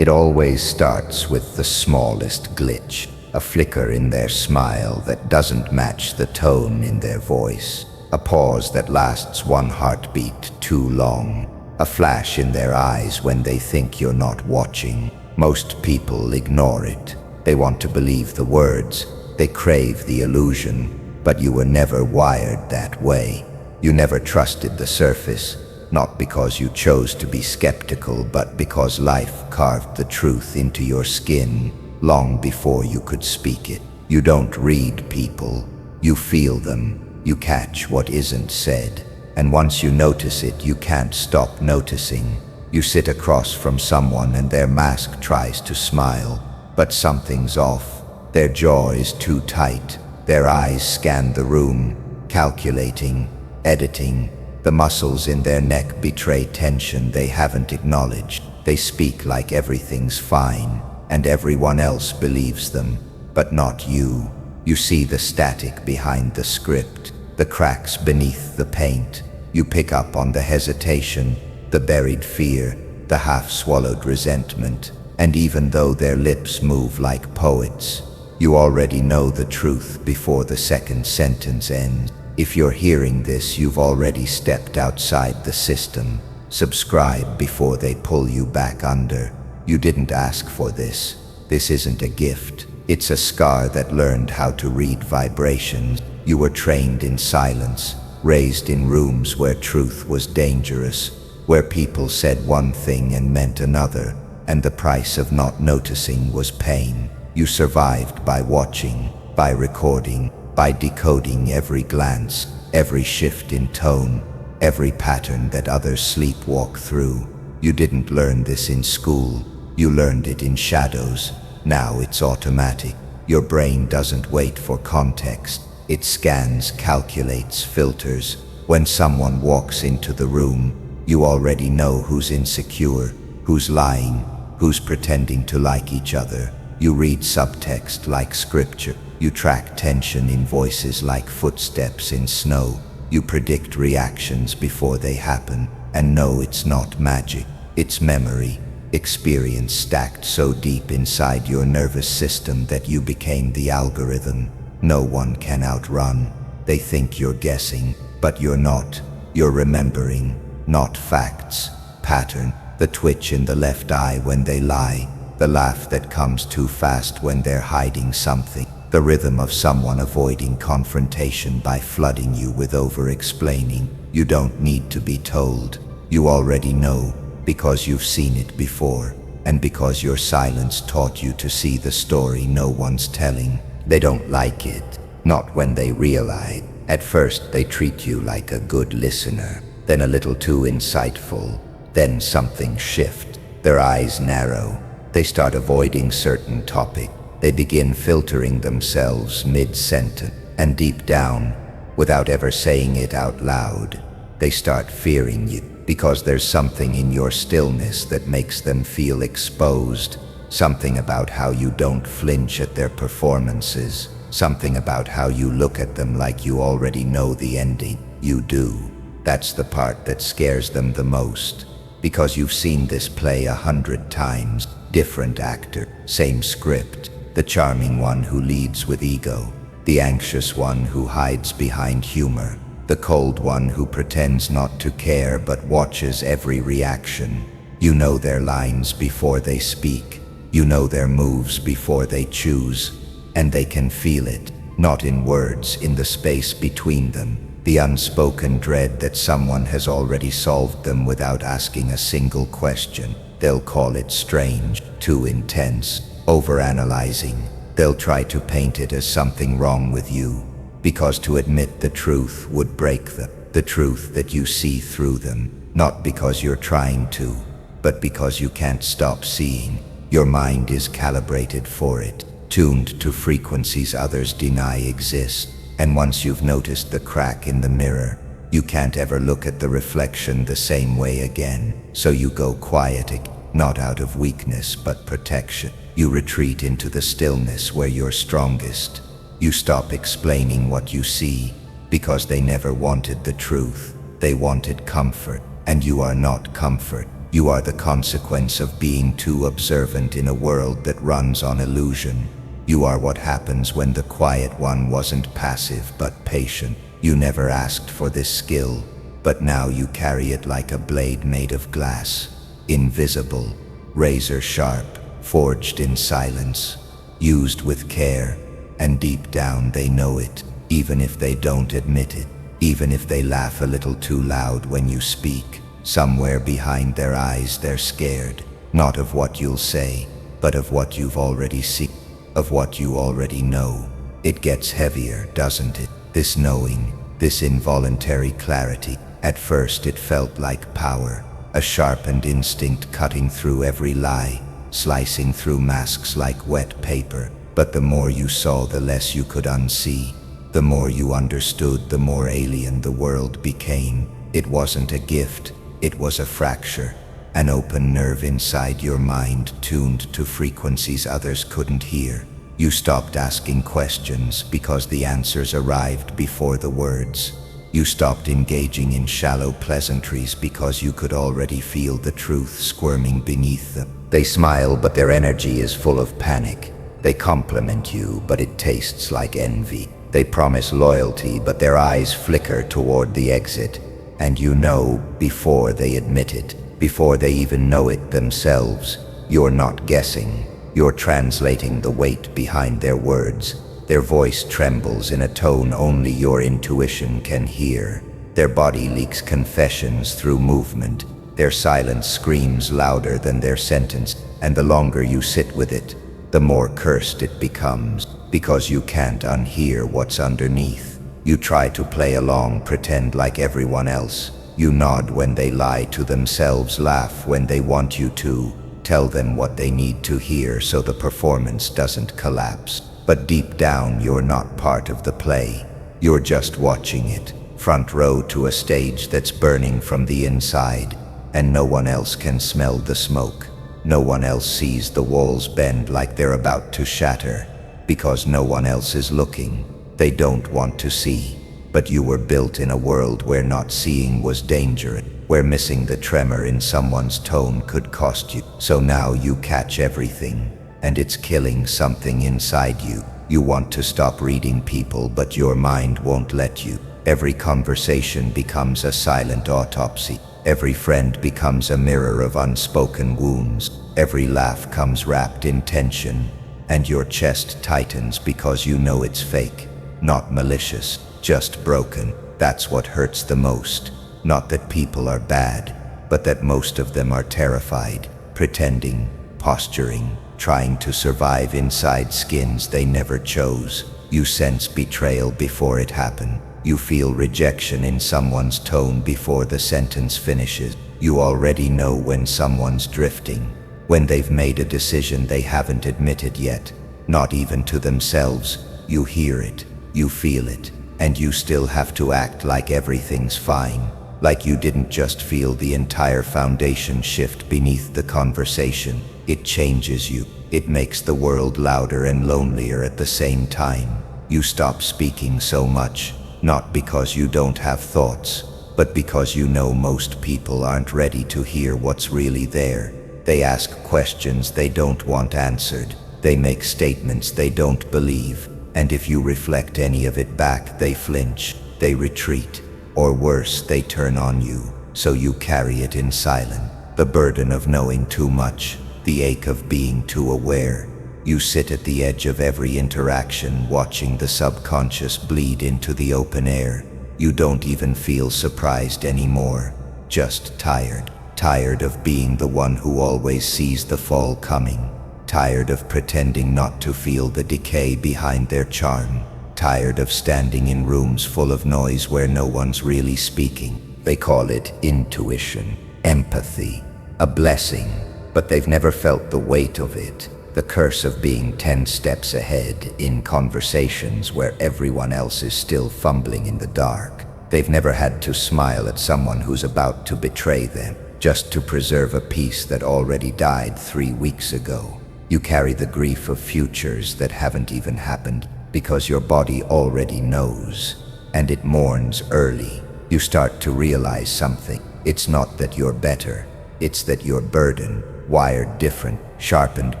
It always starts with the smallest glitch, a flicker in their smile that doesn't match the tone in their voice, a pause that lasts one heartbeat too long, a flash in their eyes when they think you're not watching. Most people ignore it. They want to believe the words, they crave the illusion, but you were never wired that way. You never trusted the surface, not because you chose to be skeptical, but because life carved the truth into your skin long before you could speak it. You don't read people, you feel them, you catch what isn't said, and once you notice it, you can't stop noticing. You sit across from someone and their mask tries to smile, but something's off. Their jaw is too tight, their eyes scan the room, calculating, editing. The muscles in their neck betray tension they haven't acknowledged. They speak like everything's fine, and everyone else believes them, but not you. You see the static behind the script, the cracks beneath the paint. You pick up on the hesitation, the buried fear, the half-swallowed resentment, and even though their lips move like poets, you already know the truth before the second sentence ends. If you're hearing this, you've already stepped outside the system. Subscribe before they pull you back under. You didn't ask for this. This isn't a gift. It's a scar that learned how to read vibrations. You were trained in silence, raised in rooms where truth was dangerous, where people said one thing and meant another, and the price of not noticing was pain. You survived by watching, by recording, by decoding every glance, every shift in tone, every pattern that others sleepwalk through. You didn't learn this in school. You learned it in shadows. Now it's automatic. Your brain doesn't wait for context. It scans, calculates, filters. When someone walks into the room, you already know who's insecure, who's lying, who's pretending to like each other. You read subtext like scripture. You track tension in voices like footsteps in snow. You predict reactions before they happen, and no, it's not magic. It's memory, experience stacked so deep inside your nervous system that you became the algorithm no one can outrun. They think you're guessing, but you're not. You're remembering, not facts. Pattern, the twitch in the left eye when they lie, the laugh that comes too fast when they're hiding something. The rhythm of someone avoiding confrontation by flooding you with over-explaining. You don't need to be told. You already know, because you've seen it before, and because your silence taught you to see the story no one's telling. They don't like it, not when they realize. At first they treat you like a good listener, then a little too insightful, then something shifts. Their eyes narrow. They start avoiding certain topics. They begin filtering themselves mid-sentence, and deep down, without ever saying it out loud, they start fearing you, because there's something in your stillness that makes them feel exposed, something about how you don't flinch at their performances, something about how you look at them like you already know the ending. You do. That's the part that scares them the most, because you've seen this play 100 times, different actor, same script. The charming one who leads with ego, the anxious one who hides behind humor, the cold one who pretends not to care but watches every reaction. You know their lines before they speak. You know their moves before they choose, and they can feel it, not in words, in the space between them, the unspoken dread that someone has already solved them without asking a single question. They'll call it strange, too intense, overanalyzing. They'll try to paint it as something wrong with you, because to admit the truth would break them, the truth that you see through them, not because you're trying to, but because you can't stop seeing. Your mind is calibrated for it, tuned to frequencies others deny exist, and once you've noticed the crack in the mirror, you can't ever look at the reflection the same way again. So you go quiet, not out of weakness but protection. You retreat into the stillness where you're strongest. You stop explaining what you see, because they never wanted the truth. They wanted comfort, and you are not comfort. You are the consequence of being too observant in a world that runs on illusion. You are what happens when the quiet one wasn't passive but patient. You never asked for this skill, but now you carry it like a blade made of glass. Invisible, razor sharp, forged in silence, used with care, and deep down they know it, even if they don't admit it, even if they laugh a little too loud when you speak. Somewhere behind their eyes they're scared, not of what you'll say, but of what you've already seen, of what you already know. It gets heavier, doesn't it? This knowing, this involuntary clarity. At first it felt like power, a sharpened instinct cutting through every lie, slicing through masks like wet paper. But the more you saw, the less you could unsee. The more you understood, the more alien the world became. It wasn't a gift, it was a fracture, an open nerve inside your mind tuned to frequencies others couldn't hear. You stopped asking questions because the answers arrived before the words. You stopped engaging in shallow pleasantries because you could already feel the truth squirming beneath them. They smile, but their energy is full of panic. They compliment you, but it tastes like envy. They promise loyalty, but their eyes flicker toward the exit. And you know before they admit it, before they even know it themselves. You're not guessing. You're translating the weight behind their words. Their voice trembles in a tone only your intuition can hear. Their body leaks confessions through movement. Their silence screams louder than their sentence, and the longer you sit with it, the more cursed it becomes, because you can't unhear what's underneath. You try to play along, pretend like everyone else. You nod when they lie to themselves, laugh when they want you to, tell them what they need to hear so the performance doesn't collapse. But deep down, you're not part of the play. You're just watching it, front row to a stage that's burning from the inside, and no one else can smell the smoke. No one else sees the walls bend like they're about to shatter, because no one else is looking. They don't want to see. But you were built in a world where not seeing was dangerous, where missing the tremor in someone's tone could cost you. So now you catch everything, and it's killing something inside you. You want to stop reading people, but your mind won't let you. Every conversation becomes a silent autopsy. Every friend becomes a mirror of unspoken wounds. Every laugh comes wrapped in tension, and your chest tightens because you know it's fake, not malicious, just broken. That's what hurts the most. Not that people are bad, but that most of them are terrified, pretending, posturing, trying to survive inside skins they never chose. You sense betrayal before it happened. You feel rejection in someone's tone before the sentence finishes. You already know when someone's drifting, when they've made a decision they haven't admitted yet, not even to themselves. You hear it, you feel it, and you still have to act like everything's fine, like you didn't just feel the entire foundation shift beneath the conversation. It changes you. It makes the world louder and lonelier at the same time. You stop speaking so much, not because you don't have thoughts, but because you know most people aren't ready to hear what's really there. They ask questions they don't want answered. They make statements they don't believe. And if you reflect any of it back, they flinch, they retreat, or worse, they turn on you. So you carry it in silence. The burden of knowing too much, the ache of being too aware. You sit at the edge of every interaction, watching the subconscious bleed into the open air. You don't even feel surprised anymore, just tired. Tired of being the one who always sees the fall coming. Tired of pretending not to feel the decay behind their charm. Tired of standing in rooms full of noise where no one's really speaking. They call it intuition, empathy, a blessing, but they've never felt the weight of it. The curse of being 10 steps ahead in conversations where everyone else is still fumbling in the dark. They've never had to smile at someone who's about to betray them, just to preserve a peace that already died 3 weeks ago. You carry the grief of futures that haven't even happened because your body already knows, and it mourns early. You start to realize something. It's not that you're better. It's that your burden, wired different, sharpened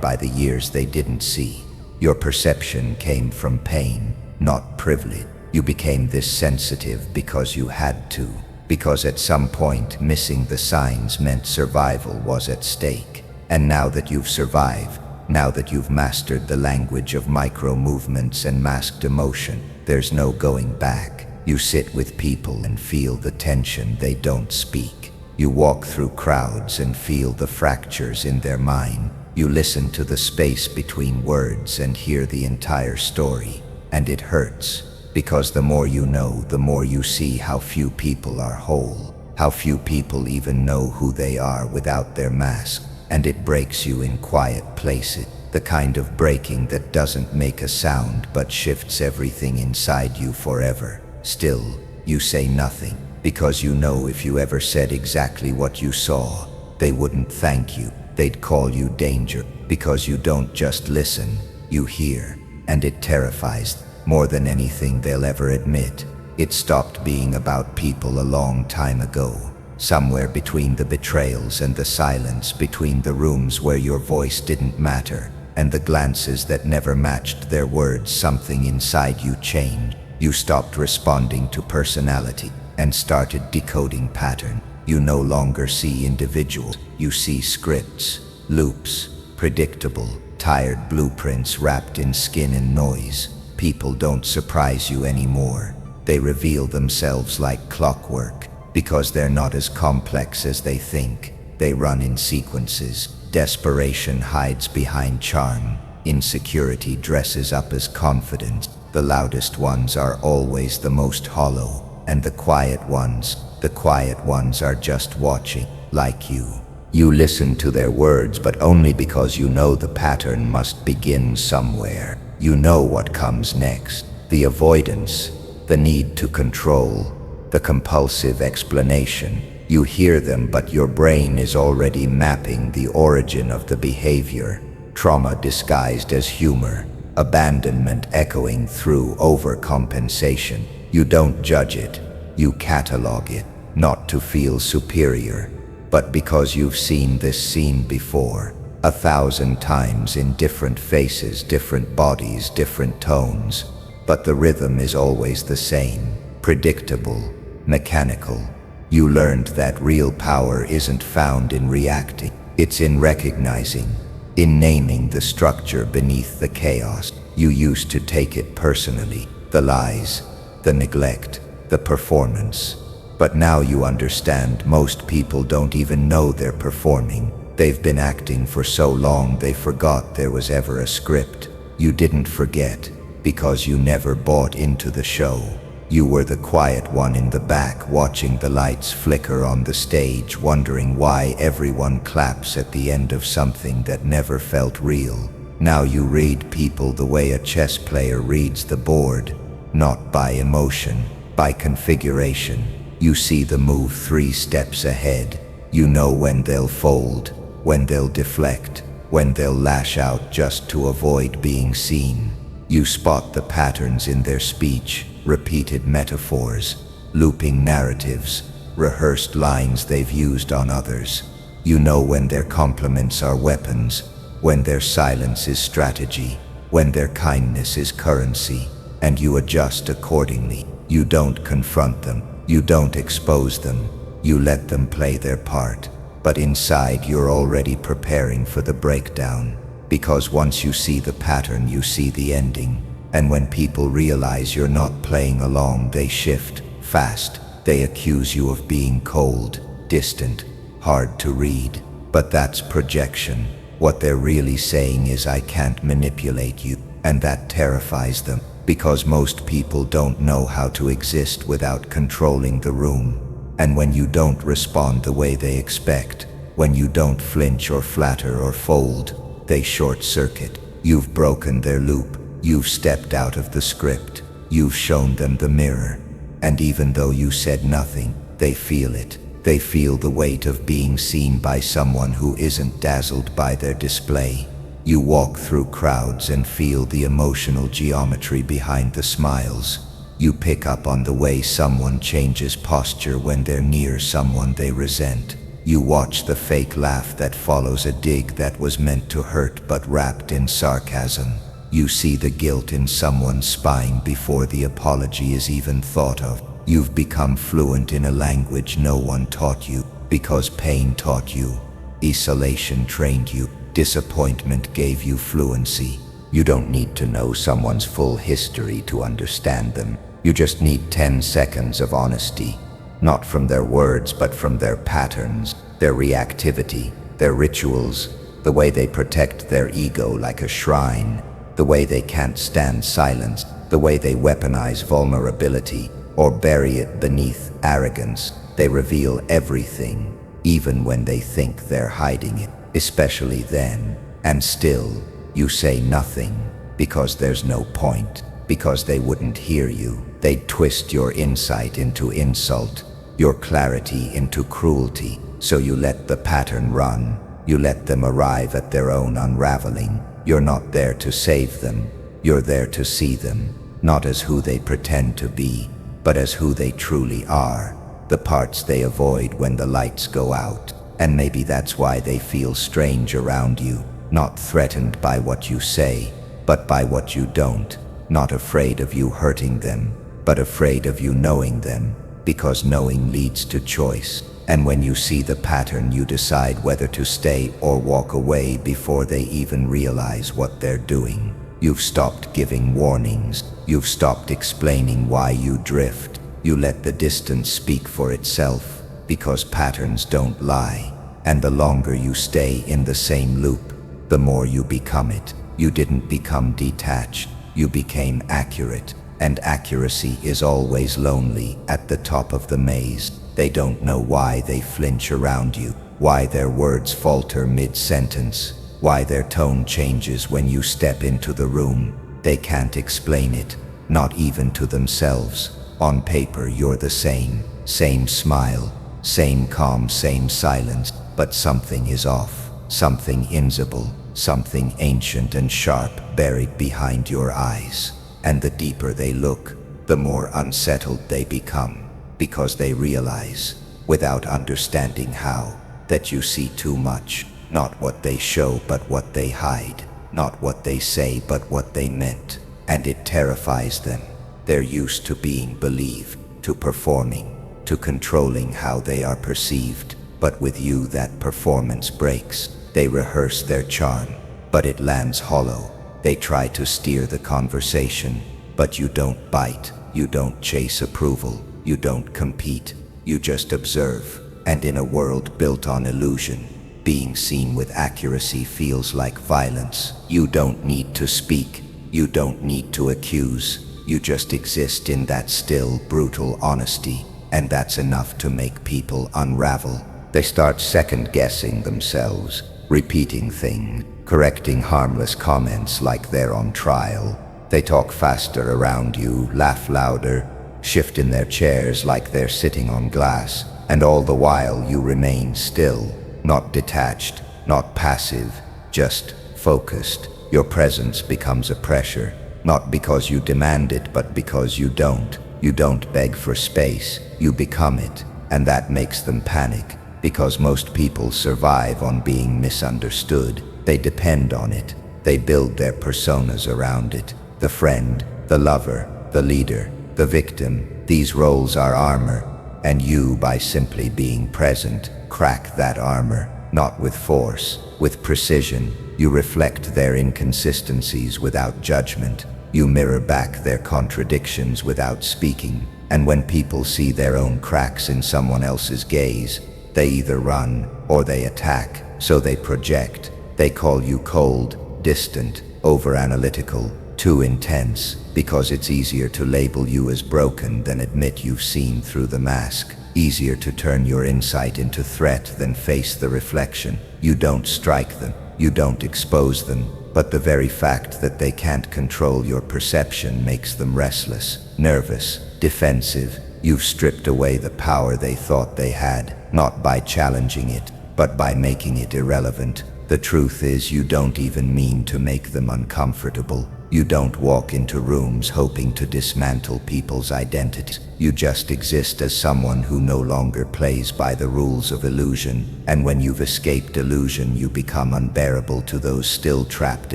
by the years they didn't see. Your perception came from pain, not privilege. You became this sensitive because you had to, because at some point missing the signs meant survival was at stake. And now that you've survived, now that you've mastered the language of micro-movements and masked emotion, there's no going back. You sit with people and feel the tension they don't speak. You walk through crowds and feel the fractures in their mind. You listen to the space between words and hear the entire story. And it hurts, because the more you know, the more you see how few people are whole, how few people even know who they are without their mask. And it breaks you in quiet places, the kind of breaking that doesn't make a sound but shifts everything inside you forever. Still, you say nothing, because you know if you ever said exactly what you saw, they wouldn't thank you. They'd call you danger, because you don't just listen, you hear. And it terrifies them more than anything they'll ever admit. It stopped being about people a long time ago. Somewhere between the betrayals and the silence, between the rooms where your voice didn't matter and the glances that never matched their words, something inside you changed. You stopped responding to personality and started decoding pattern. You no longer see individuals, you see scripts, loops, predictable, tired blueprints wrapped in skin and noise. People don't surprise you anymore. They reveal themselves like clockwork, because they're not as complex as they think. They run in sequences. Desperation hides behind charm. Insecurity dresses up as confidence. The loudest ones are always the most hollow, and the quiet ones are just watching, like you. You listen to their words, but only because you know the pattern must begin somewhere. You know what comes next. The avoidance, the need to control, the compulsive explanation. You hear them, but your brain is already mapping the origin of the behavior. Trauma disguised as humor, abandonment echoing through overcompensation. You don't judge it, you catalog it, not to feel superior, but because you've seen this scene before, 1,000 times in different faces, different bodies, different tones. But the rhythm is always the same, predictable, mechanical. You learned that real power isn't found in reacting, it's in recognizing, in naming the structure beneath the chaos. You used to take it personally, the lies, the neglect, the performance. But now you understand most people don't even know they're performing. They've been acting for so long they forgot there was ever a script. You didn't forget, because you never bought into the show. You were the quiet one in the back, watching the lights flicker on the stage, wondering why everyone claps at the end of something that never felt real. Now you read people the way a chess player reads the board, not by emotion, by configuration. You see the move 3 steps ahead. You know when they'll fold, when they'll deflect, when they'll lash out just to avoid being seen. You spot the patterns in their speech, repeated metaphors, looping narratives, rehearsed lines they've used on others. You know when their compliments are weapons, when their silence is strategy, when their kindness is currency, and you adjust accordingly. You don't confront them, you don't expose them, you let them play their part. But inside you're already preparing for the breakdown, because once you see the pattern, you see the ending. And when people realize you're not playing along, they shift fast. They accuse you of being cold, distant, hard to read. But that's projection. What they're really saying is, I can't manipulate you. And that terrifies them, because most people don't know how to exist without controlling the room. And when you don't respond the way they expect, when you don't flinch or flatter or fold, they short-circuit. You've broken their loop. You've stepped out of the script. You've shown them the mirror. And even though you said nothing, they feel it. They feel the weight of being seen by someone who isn't dazzled by their display. You walk through crowds and feel the emotional geometry behind the smiles. You pick up on the way someone changes posture when they're near someone they resent. You watch the fake laugh that follows a dig that was meant to hurt but wrapped in sarcasm. You see the guilt in someone's spine before the apology is even thought of. You've become fluent in a language no one taught you, because pain taught you. Isolation trained you. Disappointment gave you fluency. You don't need to know someone's full history to understand them. You just need 10 seconds of honesty. Not from their words, but from their patterns, their reactivity, their rituals, the way they protect their ego like a shrine, the way they can't stand silence, the way they weaponize vulnerability or bury it beneath arrogance. They reveal everything, even when they think they're hiding it, especially then. And still, you say nothing, because there's no point, because they wouldn't hear you. They'd twist your insight into insult, your clarity into cruelty, so you let the pattern run. You let them arrive at their own unraveling. You're not there to save them. You're there to see them, not as who they pretend to be, but as who they truly are, the parts they avoid when the lights go out. And maybe that's why they feel strange around you, not threatened by what you say, but by what you don't, not afraid of you hurting them, but afraid of you knowing them, because knowing leads to choice. And when you see the pattern, you decide whether to stay or walk away before they even realize what they're doing. You've stopped giving warnings. You've stopped explaining why you drift. You let the distance speak for itself, because patterns don't lie. And the longer you stay in the same loop, the more you become it. You didn't become detached. You became accurate. And accuracy is always lonely at the top of the maze. They don't know why they flinch around you, why their words falter mid-sentence, why their tone changes when you step into the room. They can't explain it, not even to themselves. On paper, you're the same smile, same calm, same silence, but something is off, something invisible, something ancient and sharp buried behind your eyes. And the deeper they look, the more unsettled they become, because they realize, without understanding how, that you see too much, not what they show but what they hide, not what they say but what they meant. And it terrifies them. They're used to being believed, to performing, to controlling how they are perceived. But with you that performance breaks. They rehearse their charm, but it lands hollow. They try to steer the conversation, but you don't bite, you don't chase approval, you don't compete, you just observe. And in a world built on illusion, being seen with accuracy feels like violence. You don't need to speak, you don't need to accuse, you just exist in that still, brutal honesty, and that's enough to make people unravel. They start second-guessing themselves, repeating things, correcting harmless comments like they're on trial. They talk faster around you, laugh louder, shift in their chairs like they're sitting on glass, and all the while you remain still, not detached, not passive, just focused. Your presence becomes a pressure, not because you demand it, but because you don't. You don't beg for space, you become it, and that makes them panic, because most people survive on being misunderstood. They depend on it. They build their personas around it. The friend, the lover, the leader, the victim. These roles are armor, and you, by simply being present, crack that armor, not with force, with precision. You reflect their inconsistencies without judgment. You mirror back their contradictions without speaking. And when people see their own cracks in someone else's gaze, they either run or they attack, so they project. They call you cold, distant, over-analytical, too intense, because it's easier to label you as broken than admit you've seen through the mask. Easier to turn your insight into threat than face the reflection. You don't strike them, you don't expose them, but the very fact that they can't control your perception makes them restless, nervous, defensive. You've stripped away the power they thought they had, not by challenging it, but by making it irrelevant. The truth is, you don't even mean to make them uncomfortable. You don't walk into rooms hoping to dismantle people's identities. You just exist as someone who no longer plays by the rules of illusion, and when you've escaped illusion, you become unbearable to those still trapped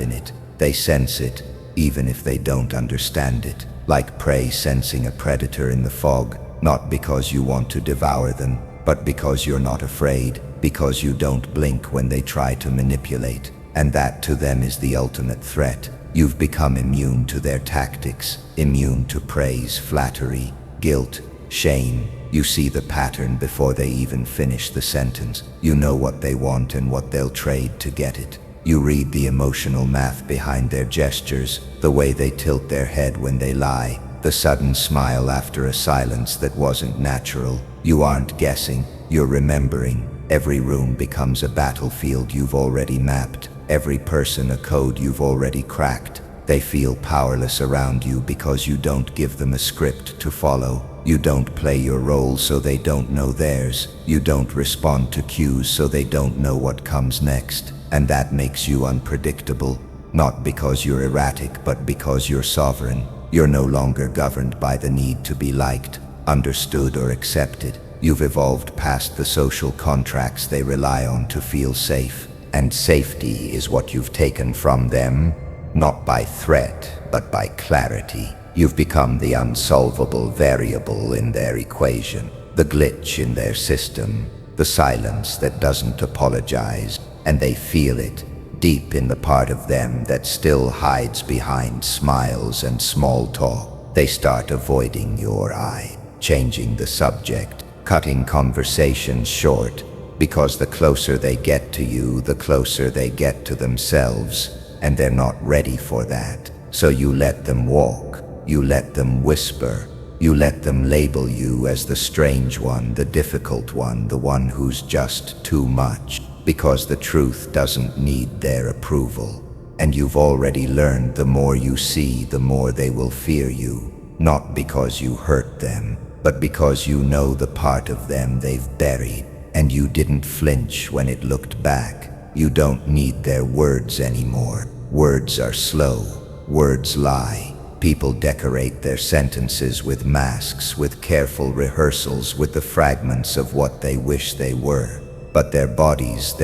in it. They sense it, even if they don't understand it, like prey sensing a predator in the fog, not because you want to devour them, but because you're not afraid, because you don't blink when they try to manipulate, and that to them is the ultimate threat. You've become immune to their tactics, immune to praise, flattery, guilt, shame. You see the pattern before they even finish the sentence. You know what they want and what they'll trade to get it. You read the emotional math behind their gestures, the way they tilt their head when they lie, the sudden smile after a silence that wasn't natural. You aren't guessing, you're remembering. Every room becomes a battlefield you've already mapped. Every person a code you've already cracked. They feel powerless around you because you don't give them a script to follow. You don't play your role so they don't know theirs. You don't respond to cues so they don't know what comes next. And that makes you unpredictable, not because you're erratic, but because you're sovereign. You're no longer governed by the need to be liked, understood, or accepted. You've evolved past the social contracts they rely on to feel safe. And safety is what you've taken from them, not by threat, but by clarity. You've become the unsolvable variable in their equation, the glitch in their system, the silence that doesn't apologize, and they feel it deep in the part of them that still hides behind smiles and small talk. They start avoiding your eye, changing the subject, cutting conversations short, because the closer they get to you, the closer they get to themselves, and they're not ready for that. So you let them walk, you let them whisper, you let them label you as the strange one, the difficult one, the one who's just too much, because the truth doesn't need their approval. And you've already learned the more you see, the more they will fear you, not because you hurt them, but because you know the part of them they've buried. And you didn't flinch when it looked back. You don't need their words anymore. Words are slow. Words lie. People decorate their sentences with masks, with careful rehearsals, with the fragments of what they wish they were. But their bodies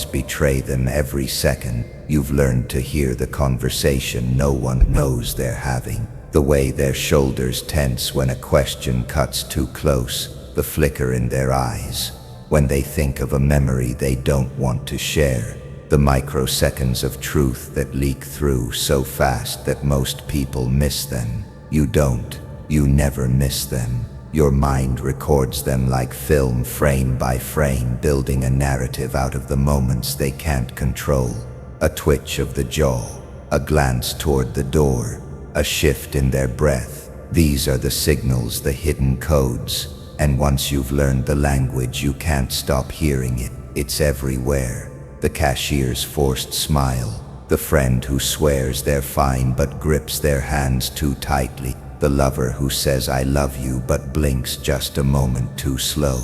betray them every second. You've learned to hear the conversation no one knows they're having. The way their shoulders tense when a question cuts too close. The flicker in their eyes when they think of a memory they don't want to share, the microseconds of truth that leak through so fast that most people miss them. You don't. You never miss them. Your mind records them like film, frame by frame, building a narrative out of the moments they can't control. A twitch of the jaw, a glance toward the door, a shift in their breath. These are the signals, the hidden codes. And once you've learned the language, you can't stop hearing it. It's everywhere. The cashier's forced smile, the friend who swears they're fine but grips their hands too tightly, the lover who says I love you but blinks just a moment too slow.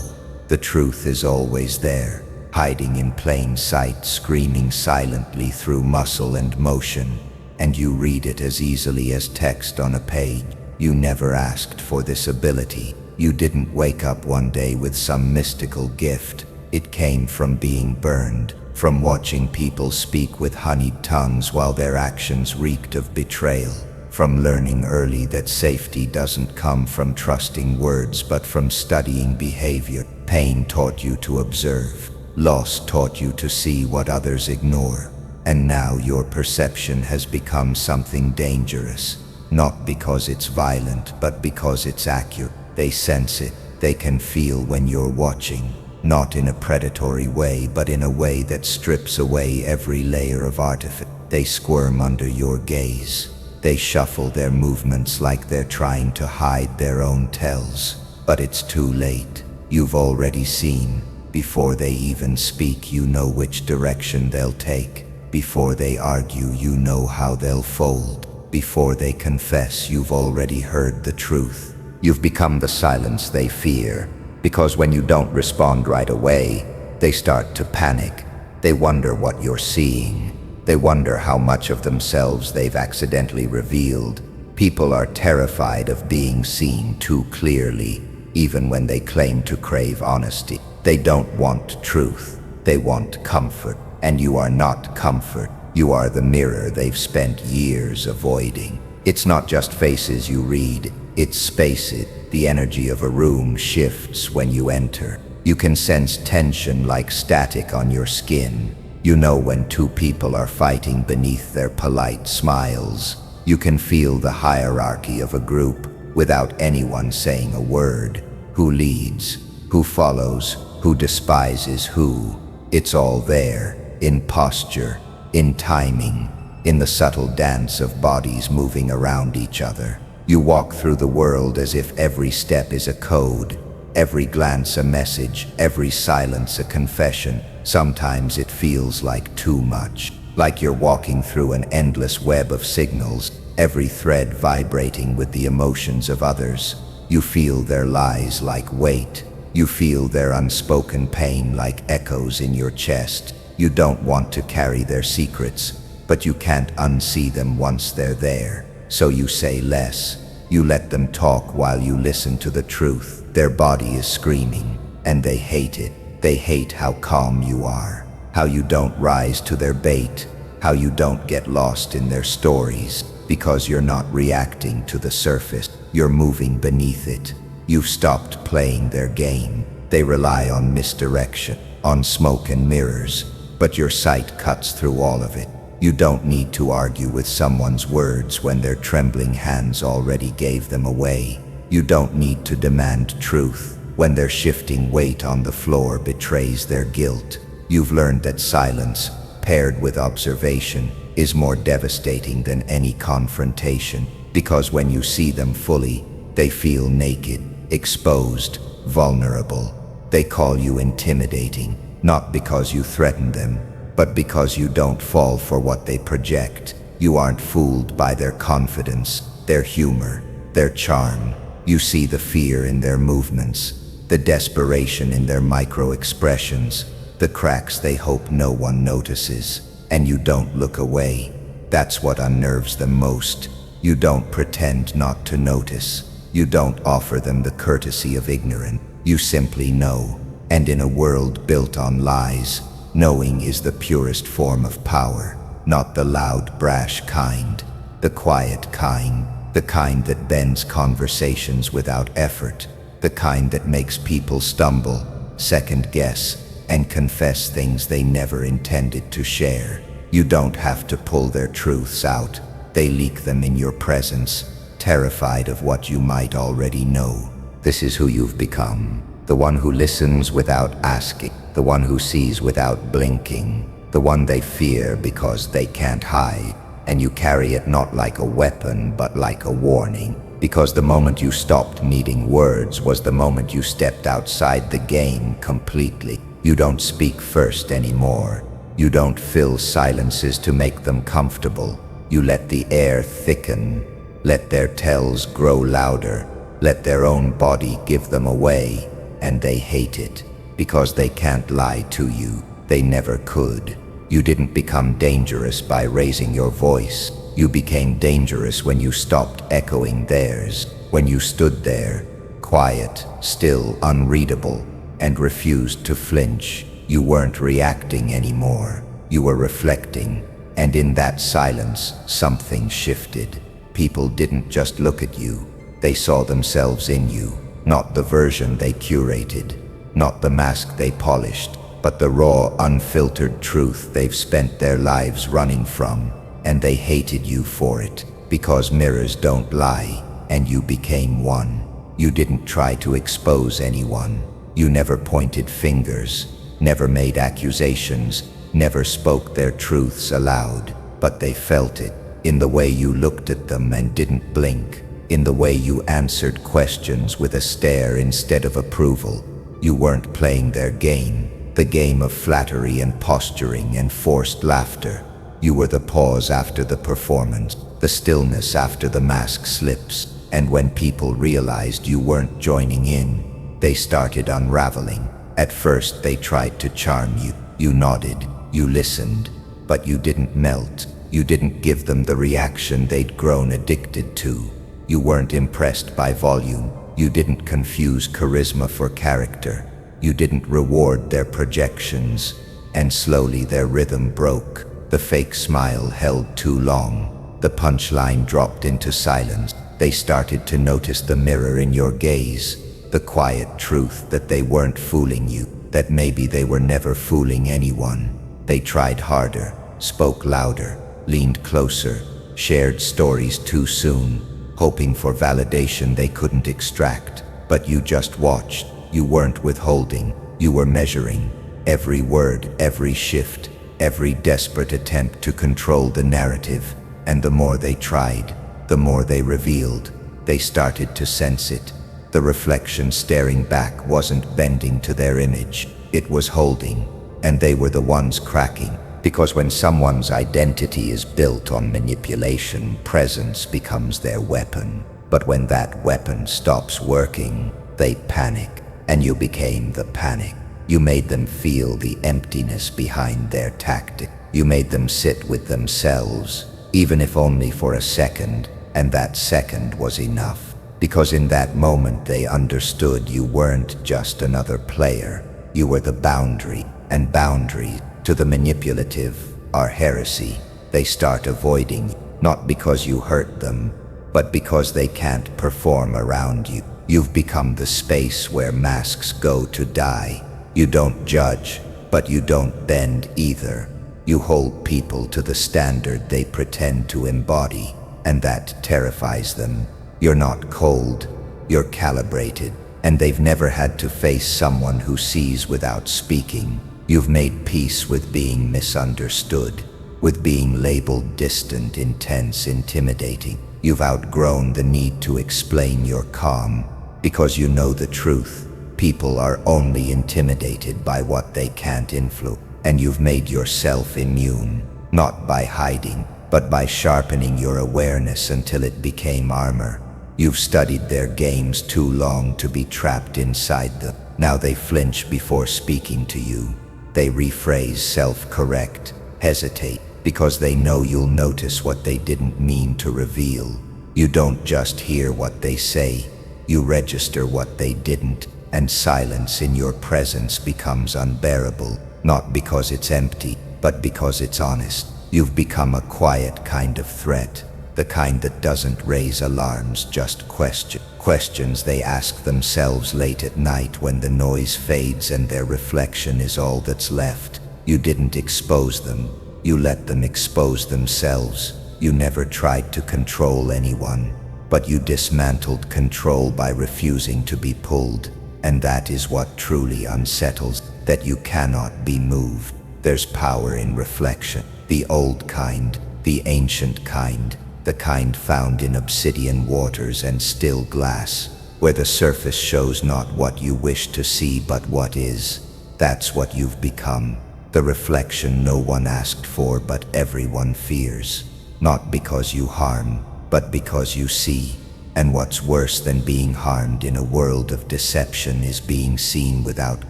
The truth is always there, hiding in plain sight, screaming silently through muscle and motion, and you read it as easily as text on a page. You never asked for this ability. You didn't wake up one day with some mystical gift. It came from being burned, from watching people speak with honeyed tongues while their actions reeked of betrayal, from learning early that safety doesn't come from trusting words but from studying behavior. Pain taught you to observe. Loss taught you to see what others ignore. And now your perception has become something dangerous, not because it's violent, but because it's accurate. They sense it. They can feel when you're watching, not in a predatory way, but in a way that strips away every layer of artifice. They squirm under your gaze. They shuffle their movements like they're trying to hide their own tells. But it's too late. You've already seen. Before they even speak, you know which direction they'll take. Before they argue, you know how they'll fold. Before they confess, you've already heard the truth. You've become the silence they fear, because when you don't respond right away, they start to panic. They wonder what you're seeing, They wonder how much of themselves they've accidentally revealed. People are terrified of being seen too clearly, even when they claim to crave honesty. They don't want truth. They want comfort. And you are not comfort. You are the mirror they've spent years avoiding. It's not just faces you read, it's spaces. The energy of a room shifts when you enter. You can sense tension like static on your skin. You know when two people are fighting beneath their polite smiles. You can feel the hierarchy of a group without anyone saying a word. Who leads? Who follows? Who despises who? It's all there, in posture, in timing, in the subtle dance of bodies moving around each other. You walk through the world as if every step is a code, every glance a message, every silence a confession. Sometimes it feels like too much, like you're walking through an endless web of signals, every thread vibrating with the emotions of others. You feel their lies like weight. You feel their unspoken pain like echoes in your chest. You don't want to carry their secrets, but you can't unsee them once they're there. So you say less. You let them talk while you listen to the truth. Their body is screaming, and they hate it. They hate how calm you are, how you don't rise to their bait, how you don't get lost in their stories, because you're not reacting to the surface. You're moving beneath it. You've stopped playing their game. They rely on misdirection, on smoke and mirrors, but your sight cuts through all of it. You don't need to argue with someone's words when their trembling hands already gave them away. You don't need to demand truth when their shifting weight on the floor betrays their guilt. You've learned that silence, paired with observation, is more devastating than any confrontation, because when you see them fully, they feel naked, exposed, vulnerable. They call you intimidating, not because you threaten them, but because you don't fall for what they project. You aren't fooled by their confidence, their humor, their charm. You see the fear in their movements, the desperation in their micro-expressions, the cracks they hope no one notices, and you don't look away. That's what unnerves them most. You don't pretend not to notice. You don't offer them the courtesy of ignorance. You simply know. And in a world built on lies, knowing is the purest form of power, not the loud, brash kind, the quiet kind, the kind that bends conversations without effort, the kind that makes people stumble, second guess, and confess things they never intended to share. You don't have to pull their truths out. They leak them in your presence, terrified of what you might already know. This is who you've become. The one who listens without asking, the one who sees without blinking, the one they fear because they can't hide. And you carry it not like a weapon, but like a warning. Because the moment you stopped needing words was the moment you stepped outside the game completely. You don't speak first anymore. You don't fill silences to make them comfortable. You let the air thicken. Let their tells grow louder. Let their own body give them away. And they hate it, because they can't lie to you. They never could. You didn't become dangerous by raising your voice. You became dangerous when you stopped echoing theirs, when you stood there, quiet, still, unreadable, and refused to flinch. You weren't reacting anymore. You were reflecting, and in that silence, something shifted. People didn't just look at you. They saw themselves in you. Not the version they curated, not the mask they polished, but the raw, unfiltered truth they've spent their lives running from. And they hated you for it, because mirrors don't lie, and you became one. You didn't try to expose anyone. You never pointed fingers, never made accusations, never spoke their truths aloud, but they felt it, in the way you looked at them and didn't blink. In the way you answered questions with a stare instead of approval. You weren't playing their game, the game of flattery and posturing and forced laughter. You were the pause after the performance, the stillness after the mask slips. And when people realized you weren't joining in, they started unraveling. At first they tried to charm you. You nodded, you listened, but you didn't melt. You didn't give them the reaction they'd grown addicted to. You weren't impressed by volume. You didn't confuse charisma for character. You didn't reward their projections. And slowly their rhythm broke. The fake smile held too long. The punchline dropped into silence. They started to notice the mirror in your gaze, the quiet truth that they weren't fooling you, that maybe they were never fooling anyone. They tried harder, spoke louder, leaned closer, shared stories too soon, hoping for validation they couldn't extract. But you just watched. You weren't withholding. You were measuring. Every word, every shift, every desperate attempt to control the narrative. And the more they tried, the more they revealed. They started to sense it. The reflection staring back wasn't bending to their image. It was holding. And they were the ones cracking. Because when someone's identity is built on manipulation, presence becomes their weapon. But when that weapon stops working, they panic. And you became the panic. You made them feel the emptiness behind their tactic. You made them sit with themselves, even if only for a second, and that second was enough. Because in that moment they understood you weren't just another player. You were the boundary, and boundaries, to the manipulative, are heresy. They start avoiding you, not because you hurt them, but because they can't perform around you. You've become the space where masks go to die. You don't judge, but you don't bend either. You hold people to the standard they pretend to embody, and that terrifies them. You're not cold, you're calibrated, and they've never had to face someone who sees without speaking. You've made peace with being misunderstood, with being labeled distant, intense, intimidating. You've outgrown the need to explain your calm, because you know the truth. People are only intimidated by what they can't influence, and you've made yourself immune, not by hiding, but by sharpening your awareness until it became armor. You've studied their games too long to be trapped inside them. Now they flinch before speaking to you. They rephrase, self-correct, hesitate, because they know you'll notice what they didn't mean to reveal. You don't just hear what they say, you register what they didn't, and silence in your presence becomes unbearable, not because it's empty, but because it's honest. You've become a quiet kind of threat, the kind that doesn't raise alarms, just questions they ask themselves late at night when the noise fades and their reflection is all that's left. You didn't expose them, you let them expose themselves. You never tried to control anyone, but you dismantled control by refusing to be pulled. And that is what truly unsettles, that you cannot be moved. There's power in reflection, the old kind, the ancient kind, the kind found in obsidian waters and still glass, where the surface shows not what you wish to see but what is. That's what you've become, the reflection no one asked for but everyone fears. Not because you harm, but because you see. And what's worse than being harmed in a world of deception is being seen without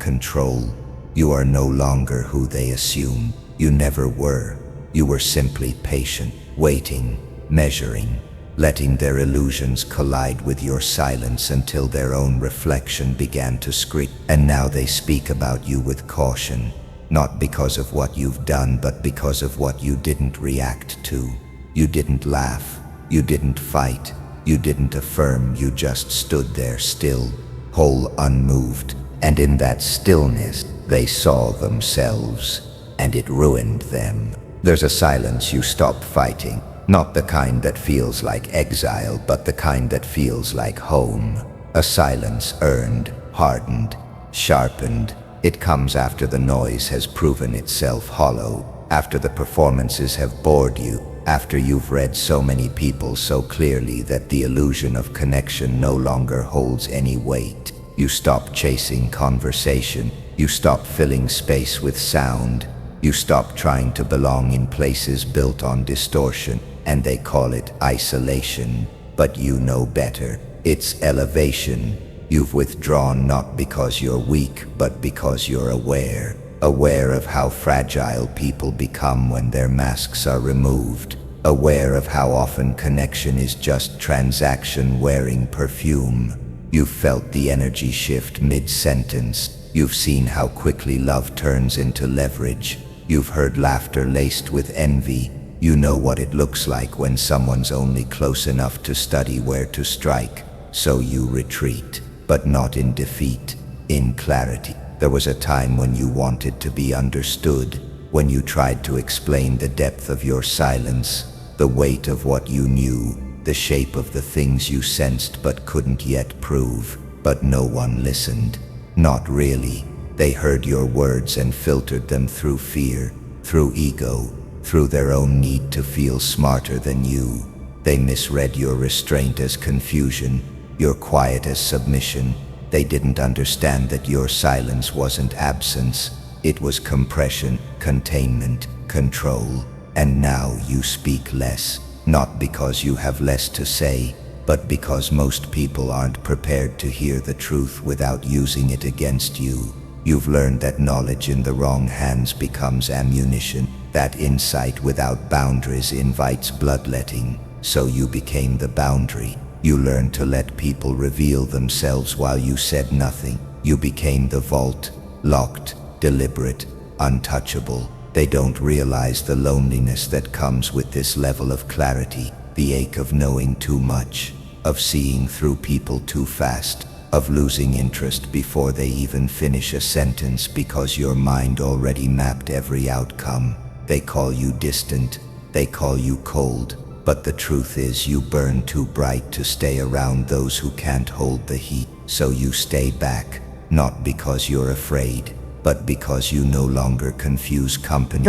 control. You are no longer who they assume. You never were. You were simply patient, waiting, measuring, letting their illusions collide with your silence until their own reflection began to scream. And now they speak about you with caution, not because of what you've done, but because of what you didn't react to. You didn't laugh. You didn't fight. You didn't affirm, you just stood there still, whole, unmoved, and in that stillness, they saw themselves, and it ruined them. There's a silence you stop fighting, not the kind that feels like exile, but the kind that feels like home. A silence earned, hardened, sharpened. It comes after the noise has proven itself hollow, after the performances have bored you, after you've read so many people so clearly that the illusion of connection no longer holds any weight. You stop chasing conversation. You stop filling space with sound. You stop trying to belong in places built on distortion, and they call it isolation. But you know better. It's elevation. You've withdrawn not because you're weak, but because you're aware. aware of how fragile people become when their masks are removed, aware of how often connection is just transaction wearing perfume. You've felt the energy shift mid-sentence. You've seen how quickly love turns into leverage. You've heard laughter laced with envy. You know what it looks like when someone's only close enough to study where to strike. So you retreat, but not in defeat, in clarity. There was a time when you wanted to be understood, when you tried to explain the depth of your silence, the weight of what you knew, the shape of the things you sensed but couldn't yet prove. But no one listened. Not really. They heard your words and filtered them through fear, through ego, through their own need to feel smarter than you. They misread your restraint as confusion, your quiet as submission. They didn't understand that your silence wasn't absence. It was compression, containment, control. And now you speak less, not because you have less to say, but because most people aren't prepared to hear the truth without using it against you. You've learned that knowledge in the wrong hands becomes ammunition, that insight without boundaries invites bloodletting. So you became the boundary. You learned to let people reveal themselves while you said nothing. You became the vault, locked, deliberate, untouchable. They don't realize the loneliness that comes with this level of clarity, the ache of knowing too much, of seeing through people too fast, of losing interest before they even finish a sentence because your mind already mapped every outcome. They call you distant, they call you cold, but the truth is you burn too bright to stay around those who can't hold the heat. So you stay back, not because you're afraid, but because you no longer confuse company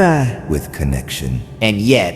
with connection. And yet,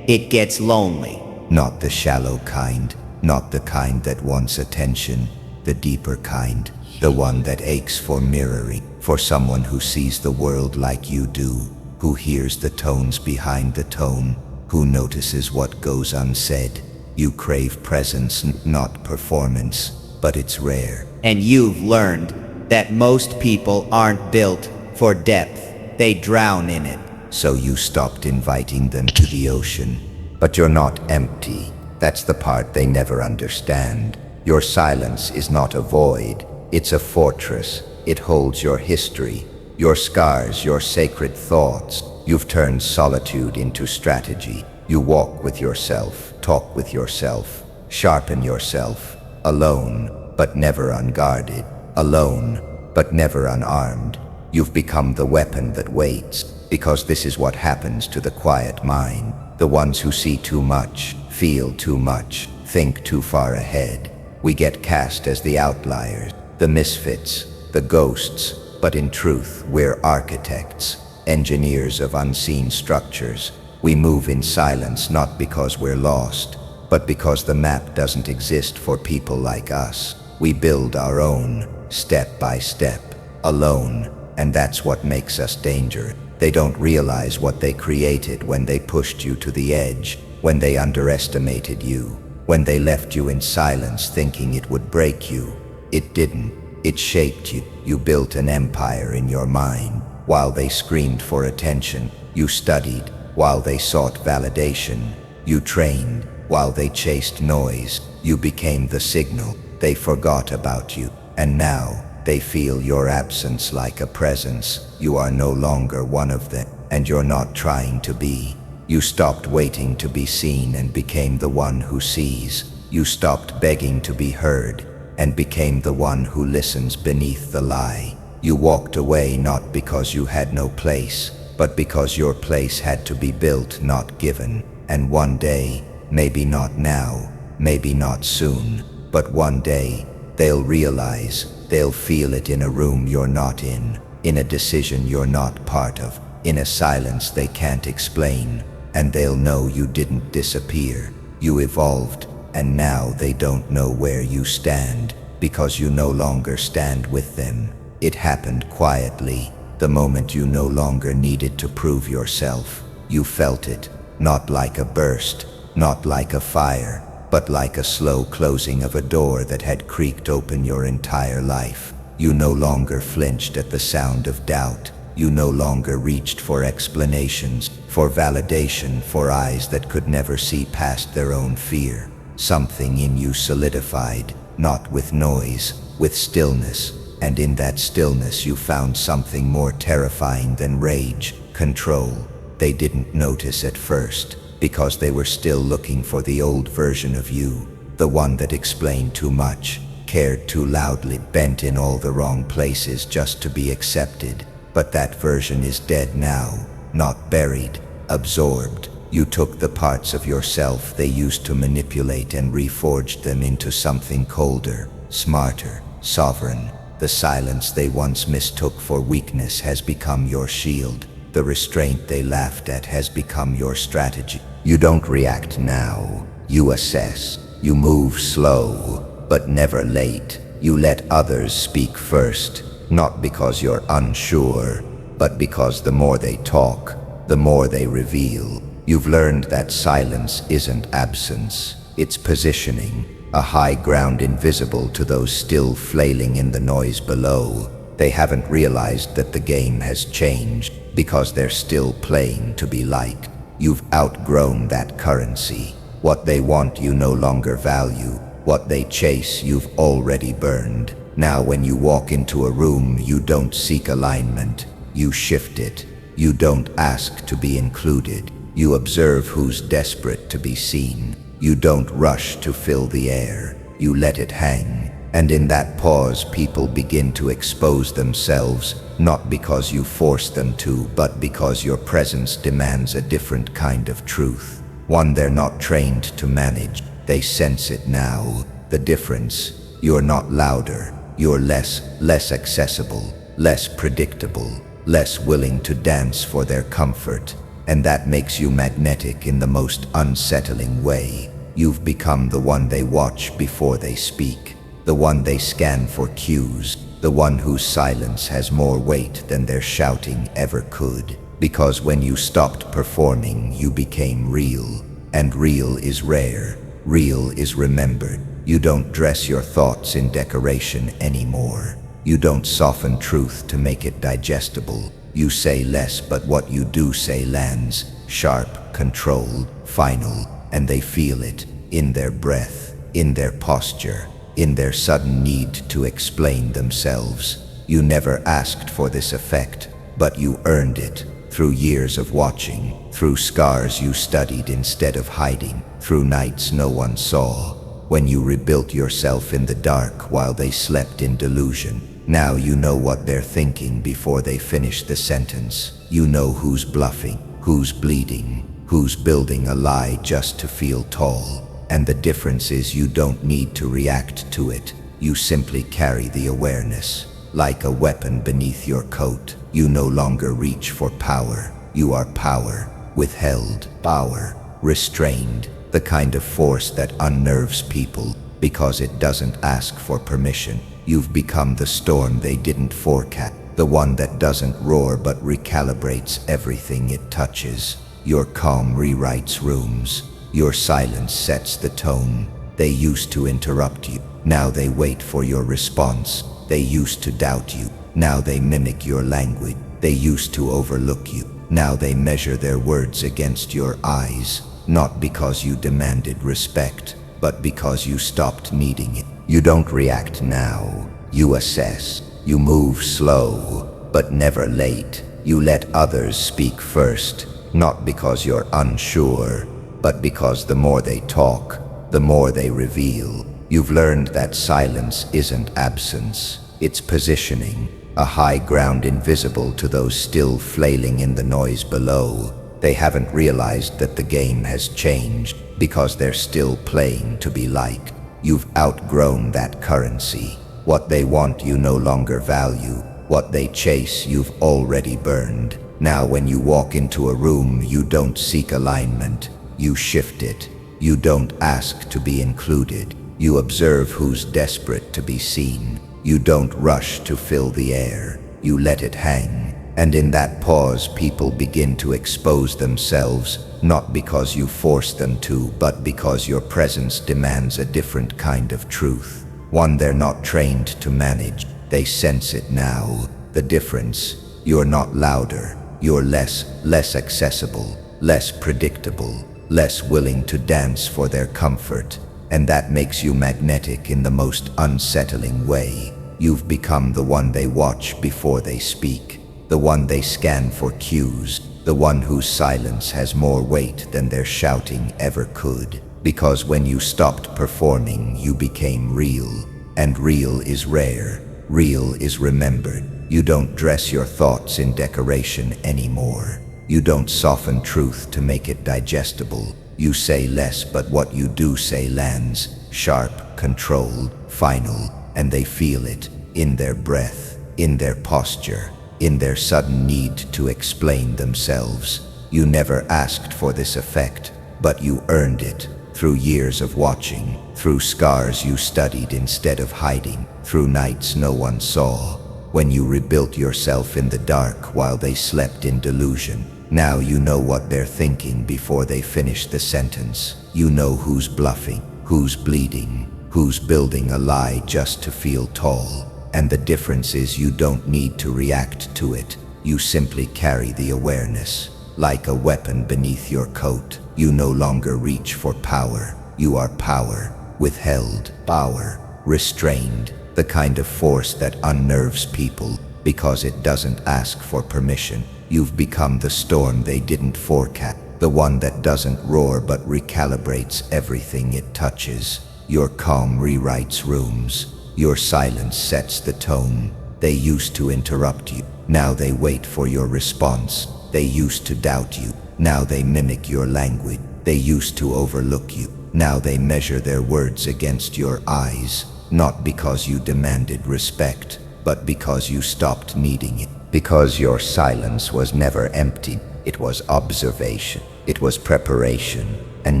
it gets lonely. Not the shallow kind, not the kind that wants attention, the deeper kind, the one that aches for mirroring, for someone who sees the world like you do, who hears the tones behind the tone, who notices what goes unsaid. You crave presence, not performance, but it's rare. And you've learned that most people aren't built for depth. They drown in it. So you stopped inviting them to the ocean. But you're not empty. That's the part they never understand. Your silence is not a void. It's a fortress. It holds your history, your scars, your sacred thoughts. You've turned solitude into strategy. You walk with yourself, talk with yourself, sharpen yourself, alone, but never unguarded, alone, but never unarmed. You've become the weapon that waits, because this is what happens to the quiet mind, the ones who see too much, feel too much, think too far ahead. We get cast as the outliers, the misfits, the ghosts, but in truth, we're architects, engineers of unseen structures. We move in silence not because we're lost, but because the map doesn't exist for people like us. We build our own, step by step, alone, and that's what makes us dangerous. They don't realize what they created when they pushed you to the edge, when they underestimated you, when they left you in silence thinking it would break you. It didn't. It shaped you. You built an empire in your mind. While they screamed for attention, you studied. While they sought validation, you trained. While they chased noise, you became the signal. They forgot about you, and now they feel your absence like a presence. You are no longer one of them, and you're not trying to be. You stopped waiting to be seen and became the one who sees. You stopped begging to be heard and became the one who listens beneath the lie. You walked away not because you had no place, but because your place had to be built, not given. And one day, maybe not now, maybe not soon, but one day, they'll realize, they'll feel it in a room you're not in a decision you're not part of, in a silence they can't explain, and they'll know you didn't disappear. You evolved, and now they don't know where you stand, because you no longer stand with them. It happened quietly, the moment you no longer needed to prove yourself. You felt it, not like a burst, not like a fire, but like a slow closing of a door that had creaked open your entire life. You no longer flinched at the sound of doubt. You no longer reached for explanations, for validation, for eyes that could never see past their own fear. Something in you solidified, not with noise, with stillness, and in that stillness you found something more terrifying than rage, control. They didn't notice at first, because they were still looking for the old version of you, the one that explained too much, cared too loudly, bent in all the wrong places just to be accepted. But that version is dead now, not buried, absorbed. You took the parts of yourself they used to manipulate and reforged them into something colder, smarter, sovereign. The silence they once mistook for weakness has become your shield. The restraint they laughed at has become your strategy. You don't react now. You assess. You move slow, but never late. You let others speak first, not because you're unsure, but because the more they talk, the more they reveal. You've learned that silence isn't absence, it's positioning, a high ground invisible to those still flailing in the noise below. They haven't realized that the game has changed because they're still playing to be liked. You've outgrown that currency. What they want you no longer value. What they chase you've already burned. Now when you walk into a room, you don't seek alignment, you shift it. You don't ask to be included. You observe who's desperate to be seen. You don't rush to fill the air. You let it hang. And in that pause, people begin to expose themselves, not because you force them to, but because your presence demands a different kind of truth. One they're not trained to manage. They sense it now. The difference. You're not louder. You're less accessible, less predictable, less willing to dance for their comfort. And that makes you magnetic in the most unsettling way. You've become the one they watch before they speak, the one they scan for cues, the one whose silence has more weight than their shouting ever could. Because when you stopped performing, you became real. And real is rare. Real is remembered. You don't dress your thoughts in decoration anymore. You don't soften truth to make it digestible. You say less, but what you do say lands, sharp, controlled, final, and they feel it in their breath, in their posture, in their sudden need to explain themselves. You never asked for this effect, but you earned it through years of watching, through scars you studied instead of hiding, through nights no one saw, when you rebuilt yourself in the dark while they slept in delusion. Now you know what they're thinking before they finish the sentence. You know who's bluffing, who's bleeding, who's building a lie just to feel tall. And the difference is you don't need to react to it. You simply carry the awareness. Like a weapon beneath your coat, you no longer reach for power. You are power, withheld, power, restrained, the kind of force that unnerves people because it doesn't ask for permission. You've become the storm they didn't forecast, the one that doesn't roar but recalibrates everything it touches. Your calm rewrites rooms. Your silence sets the tone. They used to interrupt you. Now they wait for your response. They used to doubt you. Now they mimic your language. They used to overlook you. Now they measure their words against your eyes. Not because you demanded respect, but because you stopped needing it. You don't react now. You assess. You move slow, but never late. You let others speak first, not because you're unsure, but because the more they talk, the more they reveal. You've learned that silence isn't absence, it's positioning, a high ground invisible to those still flailing in the noise below. They haven't realized that the game has changed because they're still playing to be liked. You've outgrown that currency. What they want you no longer value. What they chase you've already burned. Now when you walk into a room, you don't seek alignment. You shift it. You don't ask to be included. You observe who's desperate to be seen. You don't rush to fill the air. You let it hang. And in that pause, people begin to expose themselves, not because you force them to, but because your presence demands a different kind of truth. One they're not trained to manage. They sense it now. The difference. You're not louder. You're less accessible, less predictable, less willing to dance for their comfort. And that makes you magnetic in the most unsettling way. You've become the one they watch before they speak, the one they scan for cues, the one whose silence has more weight than their shouting ever could. Because when you stopped performing, you became real. And real is rare. Real is remembered. You don't dress your thoughts in decoration anymore. You don't soften truth to make it digestible. You say less, but what you do say lands, sharp, controlled, final, and they feel it in their breath, in their posture, in their sudden need to explain themselves. You never asked for this effect, but you earned it through years of watching, through scars you studied instead of hiding, through nights no one saw, when you rebuilt yourself in the dark while they slept in delusion. Now you know what they're thinking before they finish the sentence. You know who's bluffing, who's bleeding, who's building a lie just to feel tall. And the difference is you don't need to react to it. You simply carry the awareness. Like a weapon beneath your coat, you no longer reach for power. You are power, withheld, power, restrained, the kind of force that unnerves people because it doesn't ask for permission. You've become the storm they didn't forecast, the one that doesn't roar but recalibrates everything it touches. Your calm rewrites rooms. Your silence sets the tone. They used to interrupt you. Now they wait for your response. They used to doubt you. Now they mimic your language. They used to overlook you. Now they measure their words against your eyes. Not because you demanded respect, but because you stopped needing it. Because your silence was never empty. It was observation. It was preparation. And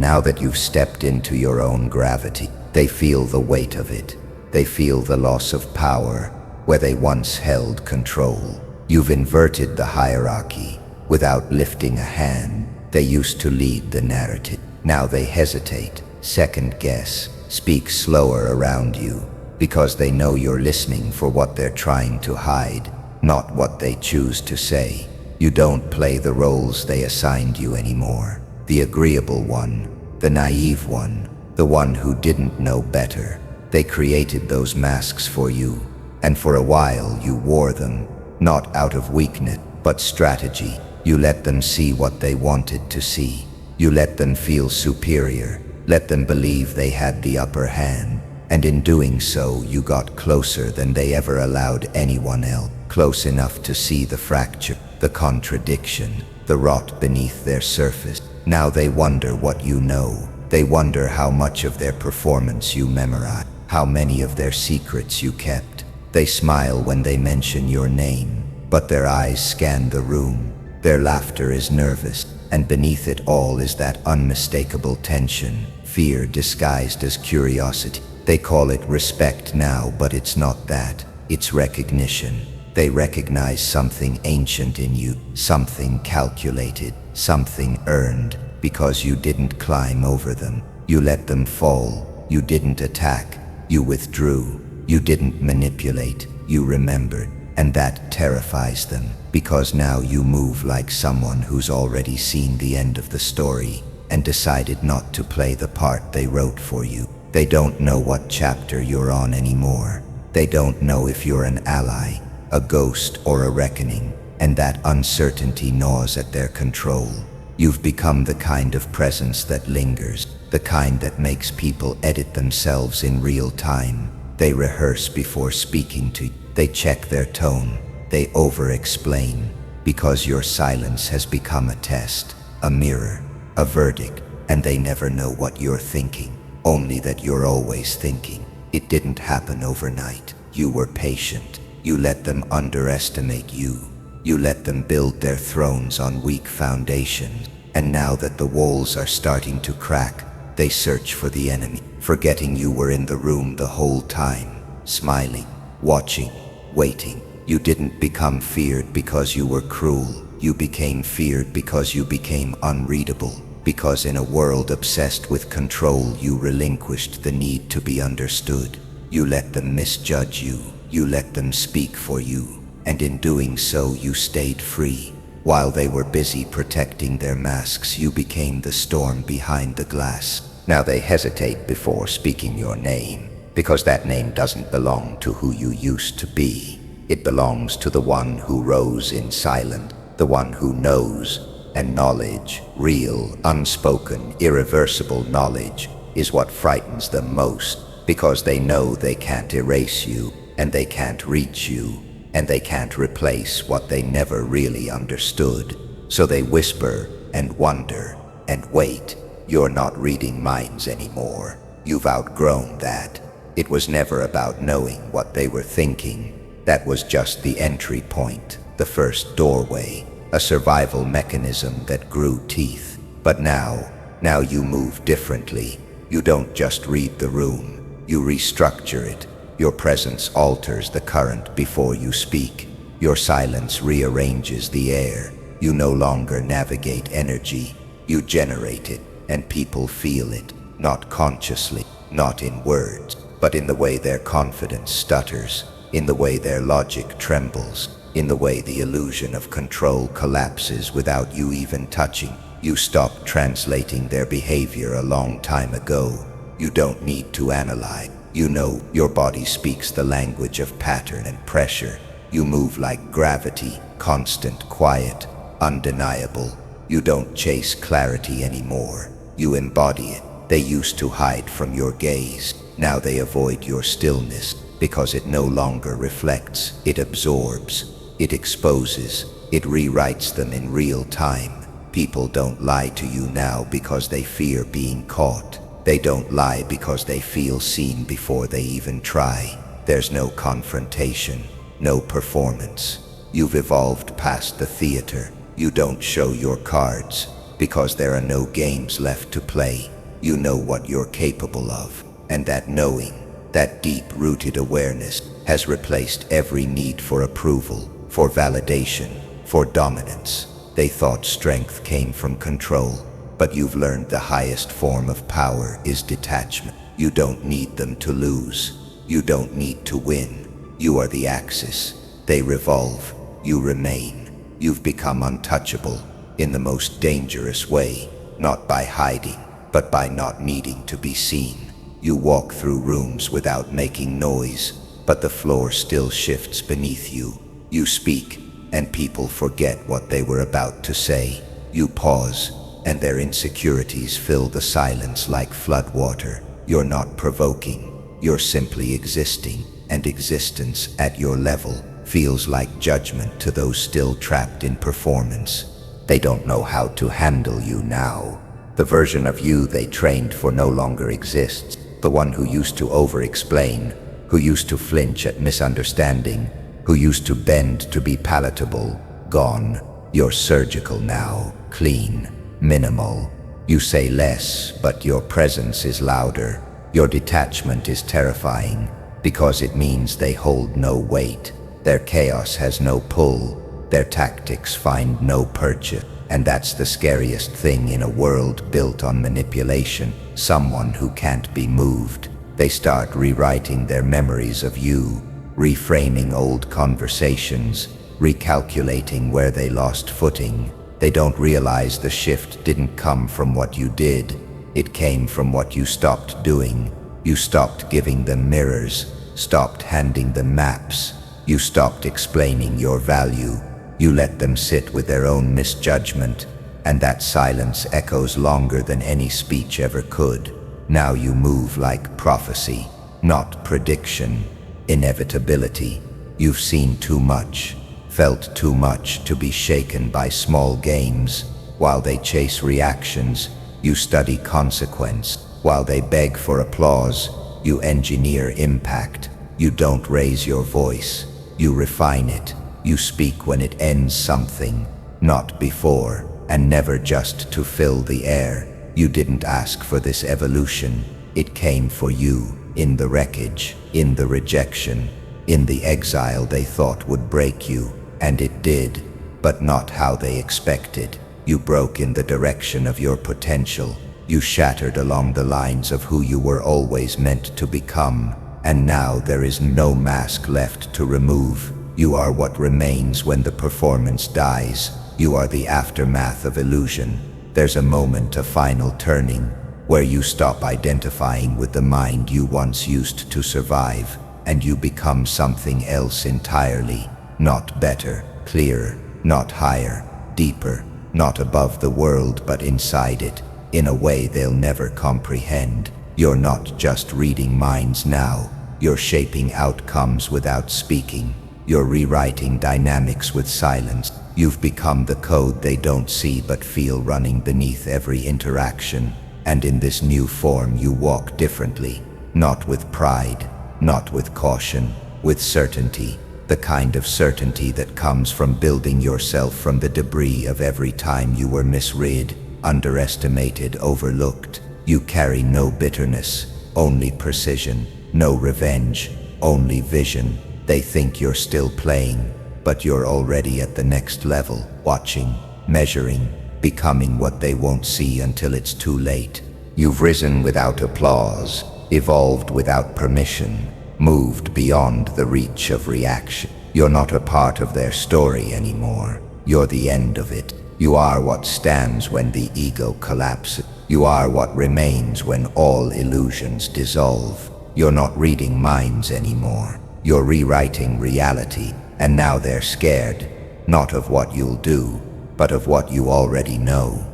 now that you've stepped into your own gravity, they feel the weight of it. They feel the loss of power where they once held control. You've inverted the hierarchy without lifting a hand. They used to lead the narrative. Now they hesitate, second guess, speak slower around you because they know you're listening for what they're trying to hide, not what they choose to say. You don't play the roles they assigned you anymore. The agreeable one, the naive one, the one who didn't know better. They created those masks for you, and for a while you wore them, not out of weakness, but strategy. You let them see what they wanted to see. You let them feel superior, let them believe they had the upper hand, and in doing so you got closer than they ever allowed anyone else, close enough to see the fracture, the contradiction, the rot beneath their surface. Now they wonder what you know. They wonder how much of their performance you memorized, how many of their secrets you kept. They smile when they mention your name, but their eyes scan the room. Their laughter is nervous, and beneath it all is that unmistakable tension, fear disguised as curiosity. They call it respect now, but it's not that. It's recognition. They recognize something ancient in you, something calculated, something earned, because you didn't climb over them. You let them fall. You didn't attack. You withdrew. You didn't manipulate. You remembered. And that terrifies them, because now you move like someone who's already seen the end of the story and decided not to play the part they wrote for you. They don't know what chapter you're on anymore. They don't know if you're an ally, a ghost, or a reckoning, and that uncertainty gnaws at their control. You've become the kind of presence that lingers, the kind that makes people edit themselves in real time. They rehearse before speaking to you. They check their tone. They over-explain, because your silence has become a test, a mirror, a verdict, and they never know what you're thinking, only that you're always thinking. It didn't happen overnight. You were patient. You let them underestimate you. You let them build their thrones on weak foundations. And now that the walls are starting to crack, they search for the enemy, forgetting you were in the room the whole time, smiling, watching, waiting. You didn't become feared because you were cruel. You became feared because you became unreadable. Because in a world obsessed with control, you relinquished the need to be understood. You let them misjudge you. You let them speak for you. and in doing so you stayed free. While they were busy protecting their masks, you became the storm behind the glass. Now they hesitate before speaking your name, because that name doesn't belong to who you used to be. It belongs to the one who rose in silence, the one who knows. And knowledge, real, unspoken, irreversible knowledge, is what frightens them most, because they know they can't erase you, and they can't reach you, and they can't replace what they never really understood. So they whisper and wonder and wait. You're not reading minds anymore. You've outgrown that. It was never about knowing what they were thinking. That was just the entry point, the first doorway, a survival mechanism that grew teeth. But now you move differently. You don't just read the room, you restructure it. Your presence alters the current before you speak. Your silence rearranges the air. You no longer navigate energy, you generate it, and people feel it, not consciously, not in words, but in the way their confidence stutters, in the way their logic trembles, in the way the illusion of control collapses without you even touching. You stopped translating their behavior a long time ago. You don't need to analyze. You know your body speaks the language of pattern and pressure. You move like gravity, constant, quiet, undeniable. You don't chase clarity anymore. You embody it. They used to hide from your gaze. Now they avoid your stillness because it no longer reflects. It absorbs. It exposes, it rewrites them in real time. People don't lie to you now because they fear being caught. They don't lie because they feel seen before they even try. There's no confrontation, no performance. You've evolved past the theater. You don't show your cards because there are no games left to play. You know what you're capable of, and that knowing, that deep-rooted awareness, has replaced every need for approval, for validation, for dominance. They thought strength came from control, but you've learned the highest form of power is detachment. You don't need them to lose. You don't need to win. You are the axis. They revolve. You remain. You've become untouchable in the most dangerous way, not by hiding, but by not needing to be seen. You walk through rooms without making noise, but the floor still shifts beneath you. You speak, and people forget what they were about to say. You pause, and their insecurities fill the silence like floodwater. You're not provoking, you're simply existing, and existence at your level feels like judgment to those still trapped in performance. They don't know how to handle you now. The version of you they trained for no longer exists. The one who used to over-explain, who used to flinch at misunderstanding, who used to bend to be palatable, gone. You're surgical now, clean, minimal. You say less, but your presence is louder. Your detachment is terrifying, because it means they hold no weight. Their chaos has no pull. Their tactics find no purchase. And that's the scariest thing in a world built on manipulation. Someone who can't be moved. They start rewriting their memories of you, reframing old conversations, recalculating where they lost footing. They don't realize the shift didn't come from what you did. It came from what you stopped doing. You stopped giving them mirrors, stopped handing them maps. You stopped explaining your value. You let them sit with their own misjudgment, and that silence echoes longer than any speech ever could. Now you move like prophecy, not prediction, inevitability. You've seen too much, felt too much to be shaken by small games. While they chase reactions, you study consequence. While they beg for applause, you engineer impact. You don't raise your voice, you refine it. You speak when it ends something, not before, and never just to fill the air. You didn't ask for this evolution. It came for you, in the wreckage, in the rejection, in the exile they thought would break you. And it did, but not how they expected. You broke in the direction of your potential. You shattered along the lines of who you were always meant to become. And now there is no mask left to remove. You are what remains when the performance dies. You are the aftermath of illusion. There's a moment, a final turning, where you stop identifying with the mind you once used to survive, and you become something else entirely. Not better, clearer, not higher, deeper, not above the world but inside it, in a way they'll never comprehend. You're not just reading minds now, you're shaping outcomes without speaking. You're rewriting dynamics with silence. You've become the code they don't see but feel running beneath every interaction. And in this new form you walk differently, not with pride, not with caution, with certainty, the kind of certainty that comes from building yourself from the debris of every time you were misread, underestimated, overlooked. You carry no bitterness, only precision, no revenge, only vision. They think you're still playing, but you're already at the next level, watching, measuring, becoming what they won't see until it's too late. You've risen without applause, evolved without permission, moved beyond the reach of reaction. You're not a part of their story anymore. You're the end of it. You are what stands when the ego collapses. You are what remains when all illusions dissolve. You're not reading minds anymore. You're rewriting reality, and now they're scared, not of what you'll do, but of what you already know.